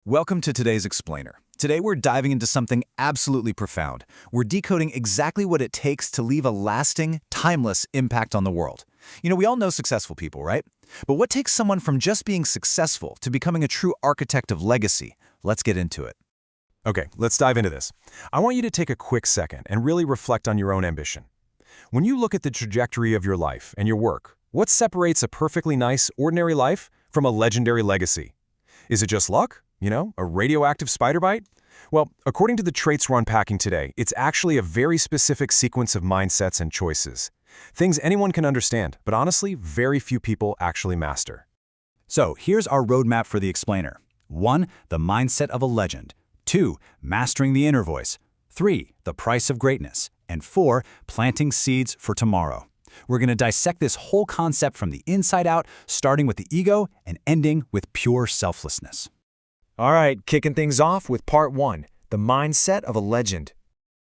Welcome to today's Explainer. Today we're diving into something absolutely profound. We're decoding exactly what it takes to leave a lasting, timeless impact on the world. We all know successful people, right? But what takes someone from just being successful to becoming a true architect of legacy? Let's get into it. Okay, let's dive into this. I want you to take a quick second and really reflect on your own ambition. When you look at the trajectory of your life and your work, what separates a perfectly nice, ordinary life from a legendary legacy? Is it just luck? A radioactive spider bite? Well, according to the traits we're unpacking today, it's actually a very specific sequence of mindsets and choices. Things anyone can understand, but honestly, very few people actually master. So here's our roadmap for the Explainer. 1. The mindset of a legend. 2. Mastering the inner voice. 3. The price of greatness. And 4. Planting seeds for tomorrow. We're going to dissect this whole concept from the inside out, starting with the ego and ending with pure selflessness. All right, kicking things off with part 1, the mindset of a legend.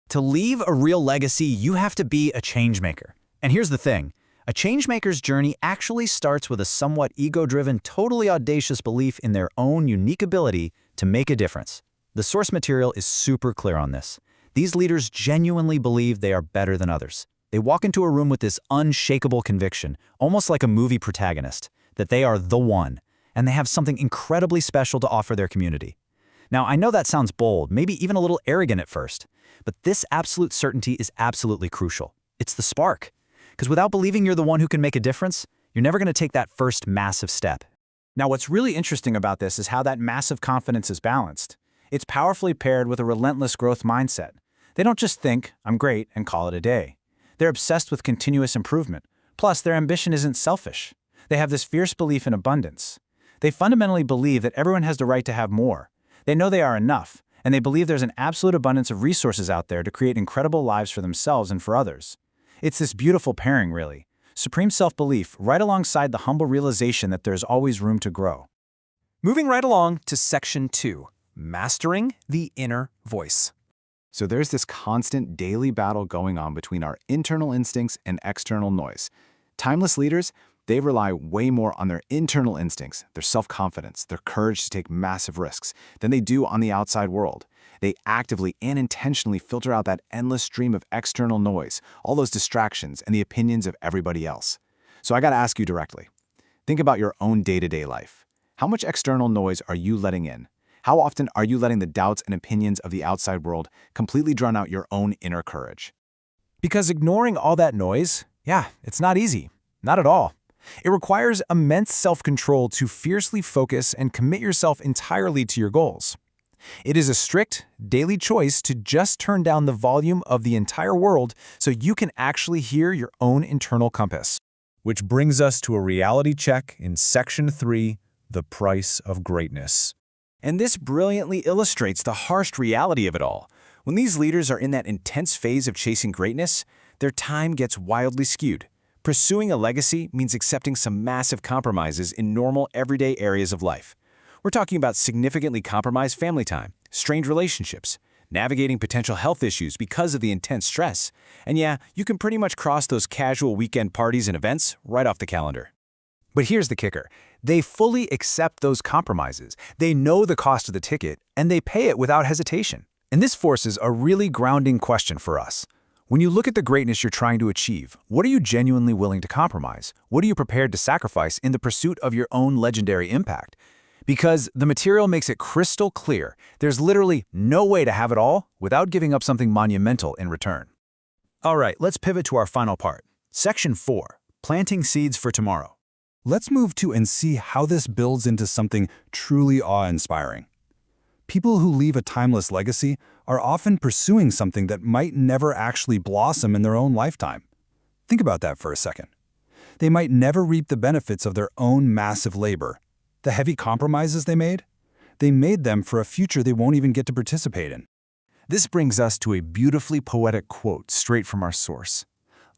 To leave a real legacy, you have to be a changemaker. And here's the thing, a changemaker's journey actually starts with a somewhat ego-driven, totally audacious belief in their own unique ability to make a difference. The source material is super clear on this. These leaders genuinely believe they are better than others. They walk into a room with this unshakable conviction, almost like a movie protagonist, that they are the one, and they have something incredibly special to offer their community. Now, I know that sounds bold, maybe even a little arrogant at first, but this absolute certainty is absolutely crucial. It's the spark. Because without believing you're the one who can make a difference, you're never going to take that first massive step. Now, what's really interesting about this is how that massive confidence is balanced. It's powerfully paired with a relentless growth mindset. They don't just think, I'm great, and call it a day. They're obsessed with continuous improvement. Plus, their ambition isn't selfish. They have this fierce belief in abundance. They fundamentally believe that everyone has the right to have more. They know they are enough, and they believe there's an absolute abundance of resources out there to create incredible lives for themselves and for others. It's this beautiful pairing, really. Supreme self-belief right alongside the humble realization that there's always room to grow. Moving right along to section 2, mastering the inner voice. So there's this constant daily battle going on between our internal instincts and external noise. Timeless leaders, they rely way more on their internal instincts, their self-confidence, their courage to take massive risks, than they do on the outside world. They actively and intentionally filter out that endless stream of external noise, all those distractions and the opinions of everybody else. So I gotta ask you directly. Think about your own day-to-day life. How much external noise are you letting in? How often are you letting the doubts and opinions of the outside world completely drown out your own inner courage? Because ignoring all that noise, it's not easy. Not at all. It requires immense self-control to fiercely focus and commit yourself entirely to your goals. It is a strict, daily choice to just turn down the volume of the entire world so you can actually hear your own internal compass. Which brings us to a reality check in section 3, the price of greatness. And this brilliantly illustrates the harsh reality of it all. When these leaders are in that intense phase of chasing greatness, their time gets wildly skewed. Pursuing a legacy means accepting some massive compromises in normal, everyday areas of life. We're talking about significantly compromised family time, strained relationships, navigating potential health issues because of the intense stress, and you can pretty much cross those casual weekend parties and events right off the calendar. But here's the kicker. They fully accept those compromises. They know the cost of the ticket, and they pay it without hesitation. And this forces a really grounding question for us. When you look at the greatness you're trying to achieve, what are you genuinely willing to compromise? What are you prepared to sacrifice in the pursuit of your own legendary impact? Because the material makes it crystal clear, there's literally no way to have it all without giving up something monumental in return. All right, let's pivot to our final part. Section 4, planting seeds for tomorrow. Let's move to and see how this builds into something truly awe-inspiring. People who leave a timeless legacy are often pursuing something that might never actually blossom in their own lifetime. Think about that for a second. They might never reap the benefits of their own massive labor. The heavy compromises they made them for a future they won't even get to participate in. This brings us to a beautifully poetic quote straight from our source.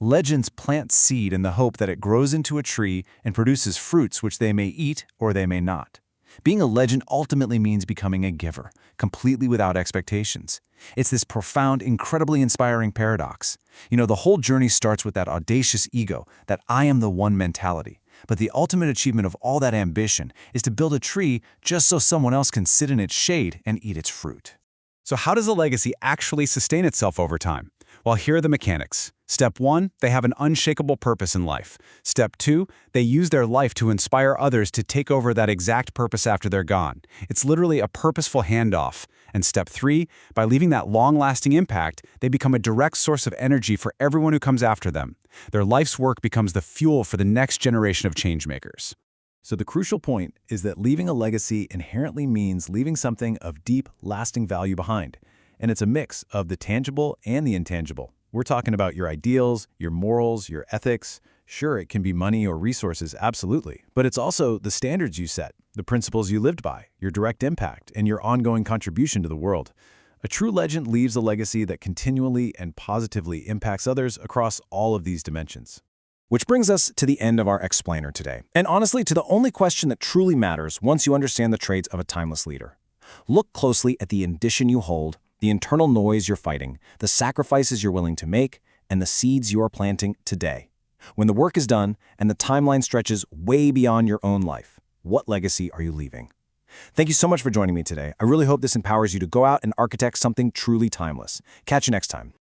Legends plant seed in the hope that it grows into a tree and produces fruits which they may eat or they may not. Being a legend ultimately means becoming a giver, completely without expectations. It's this profound, incredibly inspiring paradox. The whole journey starts with that audacious ego, that I am the one mentality. But the ultimate achievement of all that ambition is to build a tree just so someone else can sit in its shade and eat its fruit. So how does a legacy actually sustain itself over time? Well, here are the mechanics. Step 1, they have an unshakable purpose in life. Step 2, they use their life to inspire others to take over that exact purpose after they're gone. It's literally a purposeful handoff. And step 3, by leaving that long-lasting impact, they become a direct source of energy for everyone who comes after them. Their life's work becomes the fuel for the next generation of changemakers. So the crucial point is that leaving a legacy inherently means leaving something of deep, lasting value behind. And it's a mix of the tangible and the intangible. We're talking about your ideals, your morals, your ethics. Sure, it can be money or resources, absolutely. But it's also the standards you set, the principles you lived by, your direct impact, and your ongoing contribution to the world. A true legend leaves a legacy that continually and positively impacts others across all of these dimensions. Which brings us to the end of our explainer today, and honestly to the only question that truly matters once you understand the traits of a timeless leader. Look closely at the ambition you hold, the internal noise you're fighting, the sacrifices you're willing to make, and the seeds you are planting today. When the work is done and the timeline stretches way beyond your own life, what legacy are you leaving? Thank you so much for joining me today. I really hope this empowers you to go out and architect something truly timeless. Catch you next time.